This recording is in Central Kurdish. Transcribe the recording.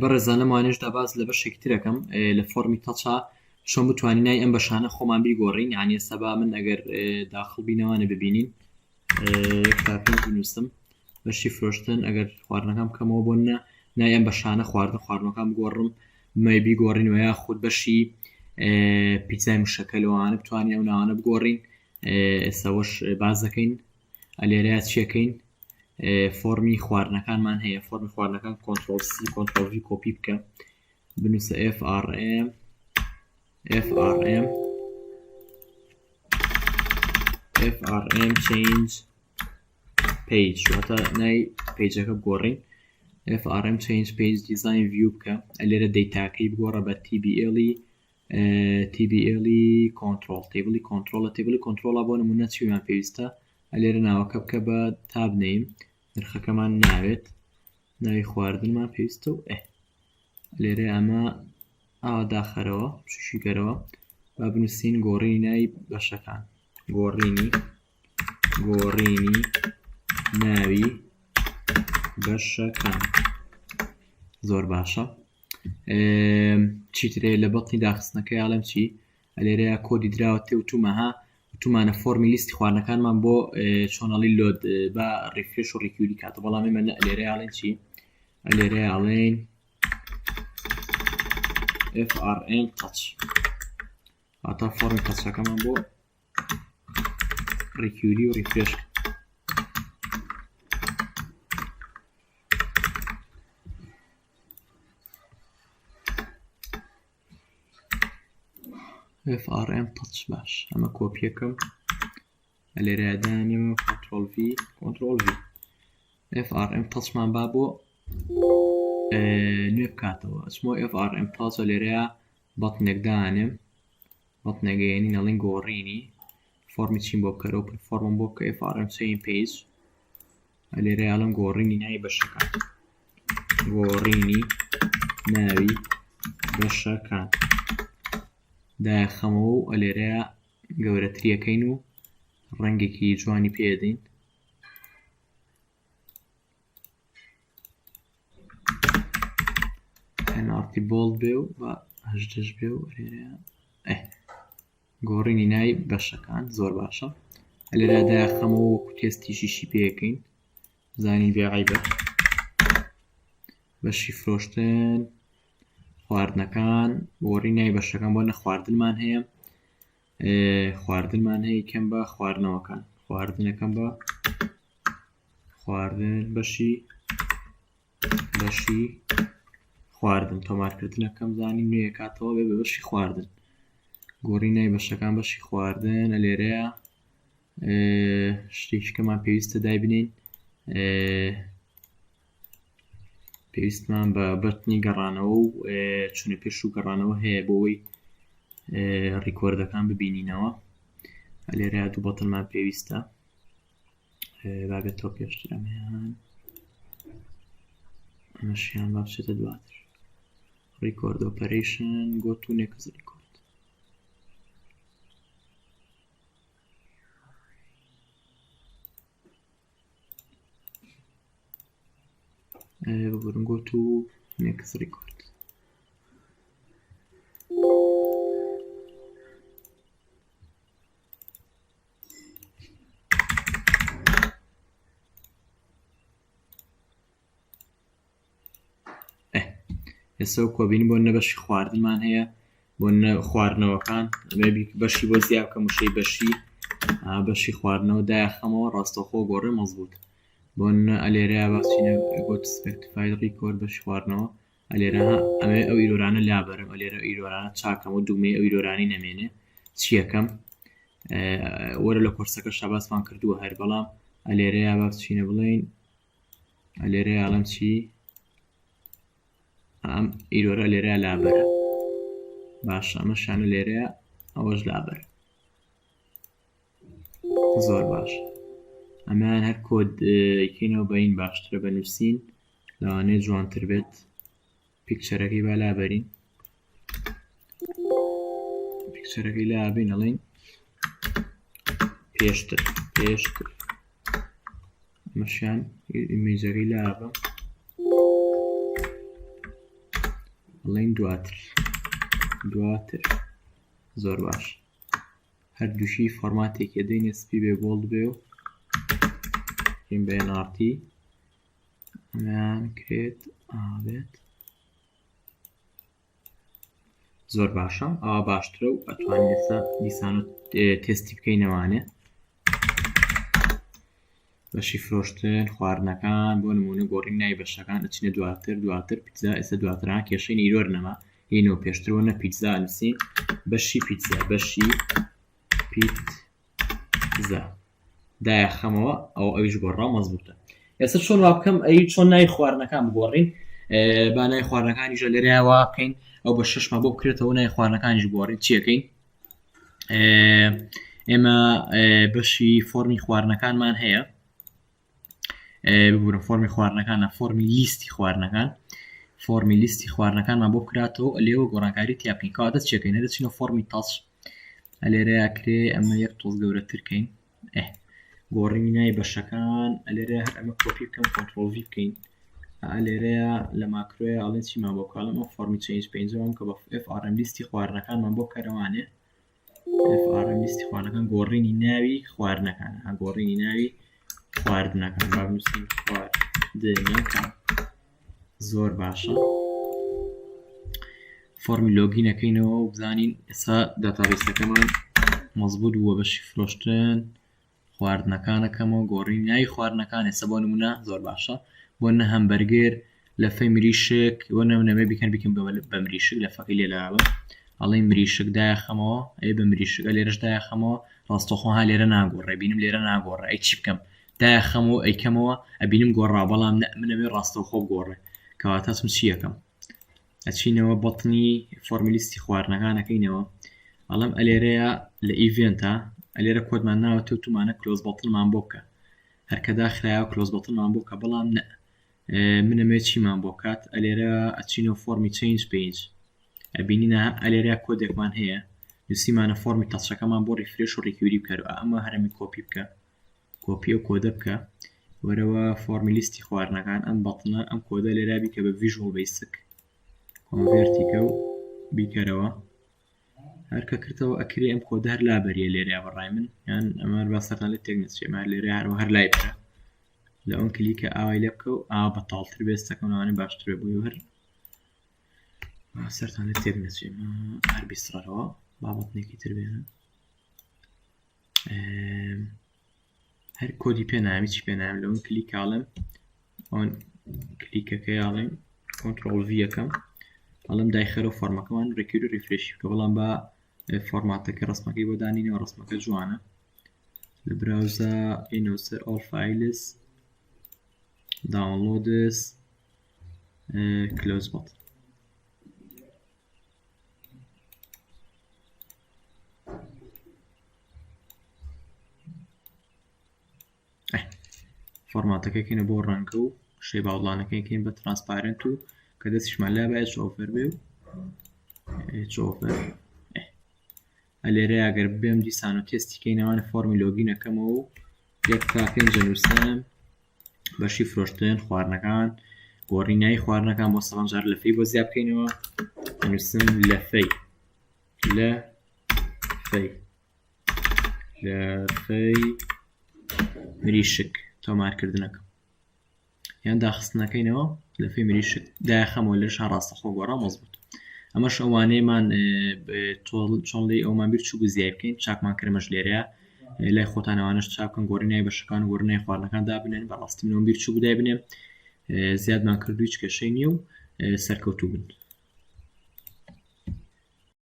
بەڕێزانە وانێشدا باز لە بەشێکی ترەکەم لە فۆرمی تەچا چۆن بتوانین نای ئەم بەشانە خۆمان بیگۆڕین، یعنی سەبا من ئەگەر داخڵ بینەوانە ببینین کاپین بنووسم بەشی فرۆشتن ئەگەر خواردنەکەم بکەمەوە بۆ نای ئەم بەشانە خواردنەکەم بگۆڕم بمە بیگۆڕینەوە یاخود بەشی پیتزای موشەکە لەوانە بتوانین ئەو ناوانە بگۆڕین. ئێستاوەش باز دەکەین ئەلێرەیە چیەکەین فۆرمی خواردنەکانمان هەیە فۆرمی خواردنەکان کۆنترۆل سی کۆنترۆل ڤی کۆپی بکە بنووسە FRM change page واتە نای پیجەکە بگۆڕین FRM change page design view بکە ئەلێرە دەیتاکەی بگۆڕە بە TBL control تیبلی کۆنترۆڵە بۆ نمونە چیمان پێویستە ئەلێرە ناوەکە بکە بە تا بنەیم نرخەکەمان ناوێت ناوی خواردنمان پێویستە و لێرە ئەمە داخەرەوە شوشیگەرەوە با بنووسین گۆڕینی ناوی بەشەکان گۆڕینی ناوی بەشەکان زۆر باشە. چیترێ لە بەڵنی داخستنەکەی ئاڵم چی ئەلێرەیە کۆدی دراوە تێ وتومانە فۆرمی لیستی خواردنەکانمان بۆ چۆنەڵی لۆد بە ڕیفرێش و ڕیکوری کاتە بەڵامی من لێرە ئاڵێن چی ئەلێرە ئاڵێن FRM touch ئاتا فۆرمی تەچەکەمان بۆ ڕیکوری و ڕیفرێش FRM touch باش ئەمە کۆپیەکەم لێرە دانیم کۆنترۆل V FRM touchمان با بۆ نوێ بکاتەوە ئەچمۆ FRM touch لێرەیە بەڵنێک دانم بەڵنێگەیەنی نەڵین گۆڕینی فۆرمی چین بۆ بکەرەوە فۆرمم بۆ بکە FRM change page لێرە ئاڵم گۆڕینی ناوی بەشەکان گۆڕینی ناوی بەشەکان داخەمەوە و ئەلێرەیە گەورەتریەکەین و ڕەنگێکی جوانی پێدەین هەنارتی بۆڵ بێ و بە هەژدەش بێ و ئەلێرەیە گۆڕینی ناوی بەشەکان زۆر باشە ئەلێرە داخەمەوە وەکو تێستیشیشی پێەکەین زانین بێعیبە بەشی فرۆشتن خواردنەکان گۆڕی ناوی بەشەکان بۆ نەخواردنمان هەیە کەم بە خواردنەوەکان خواردنەکەم بە خواردن بەشی خواردن تۆمارکردنەکەم زانین نوێ کاتەوە بێ بە بەشی خواردن گۆڕی ناوی بەشەکان بەشی خواردن لێرەیە شتێکیکەمان پێویستە دایبنین پێویستمان بە بەتنی گەڕانەوە و چونە پێش و گەڕانەوە هەیە بۆەوەی ڕیکۆردەکان ببینینەوە لێرە دوو بەتنمان پێویستە بابێتەوە پێشترەمەیان ئەمەشیان با بچێتە دواتر ریکۆرد ئۆپەرەیشن گۆ تو نێکس ریکۆرد ببرن گۆ تو نێکس ریکۆرد ئێستا کۆبینی بۆ نەبەشی خواردنمان هەیە بۆ خواردنەوەکان بەشی بۆ زیاد بکەم وشەی بەشی خواردنەوە داخەمەوە ڕاستەخۆ گۆڕێ مەزبوط بۆ ئەلێرەیە باشینە گۆت سپێکتفاید ریکۆرد بەشی خواردنەوە ئەلێرە ئەمێ ئەو ئیرۆرانە لابەرم ئەلێرە ئیرۆرانە چاکەم و دوومەی ئەو ئیرۆرانی نەمێنێ چیەکەم وەرە لە کۆرسەکە شاباسمان کردووە هەر بەڵام ئەلێرەیە باشینە بڵێن ئەلێرەیە ئاڵم چی ئەم ئیرۆرە لێرە لابەرە باش ئەمە شانە لێرەیە ئەوەش لابەر زۆر باش ئەمان هەر کۆدکەینەوە بەین باشترە بەنووسین لەوانەیە جوانتر بێت پیکچەرەکەی با لابەرین پیکچەرەکەی لابین ئەڵێن پێشتر ئەمەشیان ئیمێجەکەی لابە ئەڵێن دواتر زۆر باش هەردووشی فۆرماتێکی دەینێ سپی بێ گۆڵد بێ و این بە NRT ئەمیان کرێت ئابێت زۆر باشە ئەوە باشترە و ئەتوانین ئێستا دیسان و تێستی بکەینەوانێ بەشی فرۆشتن خواردنەکان بۆ نمونە گۆڕین ناوی بەشەکان ئەچینە دواتر پیتزا ئێستا دواتران کێشەی ئیرۆر نەما هینەوە پێشترەوە نە پیتزا نووسین بەشی پیتزا دایە خەمەوە ئەویش گۆڕا مەزبوطە ئێستا چۆن وا بکەم ئەی چۆن ناوی خواردنەکان بگۆڕین با ناوی خواردنەکانیشە لێرە وا بکەین ئەو بە 6 بۆ بکرێتەوە ناوی خواردنەکانیش بگۆڕین چیەکەین ئێمە بەشی فۆرمی خواردنەکانمان هەیە ببوورە فۆرمی خواردنەکانە فۆرمی لیستی خواردنەکانمان بۆ بکراتەوە لێوە گۆڕانکاری تیا بکەین کەواتە چیەکەین دەچینە فۆرمی تاچ ئەلێرەیە کرێ ئەمە یەک تۆز گەورەترکەین گۆڕینی ناوی بەشەکان ئەلێرە هەر ئەمە کۆپی بکەم کۆنترۆڵ V بکەین ئەلێرەیە لە ماکرۆیە ئەڵێن چیمان بۆ کاڵەمە فۆرمی چێنج پێنجەوەم کە بە FRM لیستی خواردنەکانمان بۆ کەرەوانێ FRM لیستی خواردنەکان گۆڕینی ناوی خواردنەکان گۆڕینی ناوی خواردنەکان با بنووسین خواردنەکان زۆر باشە فۆرمی لۆگینەکەینەوە و بزانین ئێستا داتابیسەکەمان مەزبوط بووە بەشی فرۆشتن خواردنەکانەکەمەوە گۆڕینی ناوی خواردنەکان ئێستا بۆ نمونە زۆر باشە بۆ نە هەمبەرگەر لە فەی مریشک بۆ نەمە بیکەن بە مریشک لە فەقی لێلاوە ئەڵێ مریشک دایەخەمەوە ئەی بە مریشکە لێرەش دایەخەمەوە ڕاستەخۆها لێرە ناگۆڕێ بینم لێرە ناگۆڕێ ئەی چی بکەم دایەخەمەوە ئەیکەمەوە ئەبینم گۆڕا بەڵام منەوێ ڕاستەوخۆ بگۆڕێ کەواتە چم چی یەکەم ئەچینەوە بەڵتنی فۆرمیلیستی خواردنەکانەکەینەوە ئەڵم ئەلێرەیە لە ئیڤێنتە ئەلێرە کۆدمان ناوەتە و تومانە کلۆز بەڵتنمان بۆ بکە هەرکە داخرایە کلۆز بەڵتنمان بۆ کە بەڵام نە منەمێ چیمان بۆ کات ئەلێرە ئەچینەوە فۆرمی چێنج پێیج ئەبینینە ئەلێرە کۆدێکمان هەیە نووسیمانە فۆرمی تاچەکەمان بۆ ڕیفرێش و ڕیکوری بکەرەوە ئەمە هەرمی کۆپی بکە کۆپی و کۆدە بکە وەرەوە فۆرمی لیستی خواردنەکان ئەم بەڵتنە ئەم کۆدە لێرە بیکە بە ڤیژوەڵ بیسک کۆنڤێرتیکە و بیکەرەوە هەرکە کردەوە ئەکرێ ئەم کۆدە هەر لابەریە لێرە بەڕای من یان ئەمە با سەران لە تێک نەچێمە لێرە هەروە هەر لای بکە لە ئەم کلیکە ئاوای لێ بکە و ئا بەتاڵتر بێستەکەمانە باشتر بووی و هەر سەران لە تێک نەچێمە هەر بیسڕەوە بابەتێکی تر بێنە هەر کۆدی پێ نامی چی پێ نام لە ئەوم کلیکاڵم ئەوان کلیکەکە یاڵێن کۆنترۆڵ V یەکەم ئەڵم دایخەرە فۆرمەکەمان ڕێکوری و ریفرێشی بکە بەڵام بە فۆرماتەکە ڕسمەکەی بۆ دانینەوە ڕسمەکە جوانە لە براوزە ئینەوە سەر all files downloads close button فۆرماتەکەکەینە بۆ ڕەنگە و شەی باوڵانەکەیکەین بە ترانسپارنت و کە دەستیشمان لای بە ئۆفەر بێ و ئۆفەر ئەلێرە ئەگەر بێم دیسان و تێستیکەینەوانە فۆرمی لۆگینەکەمەوە و یەک تا پێنج نووسم بەشی فرۆشتن خواردنەکان گۆڕینایی خواردنەکان بۆ سەڵەنجار لە فەی بۆ زیاد بکەینەوە نووسم لە فەی مریشک تۆمارکردنەکە یان داخستنەکەینەوە لە فەی مریشک دایخەمەوە لەش ڕاستەخۆ گۆڕا مەزبوط ئەمەش ئەوانەیەمان چۆن لێ ئەومان بیر چوو بزیای بکەین چاکمان کرمەش لێرەیە لای خۆتانەوانش چاکەن گۆڕینای بەشەکان گۆڕینای خواردنەکان دابنێن بەڕاستی منەوە بیر چوو بدای بنێم زیادمان کردو هیچ کێشەی نییە و سەرکەوتوو بن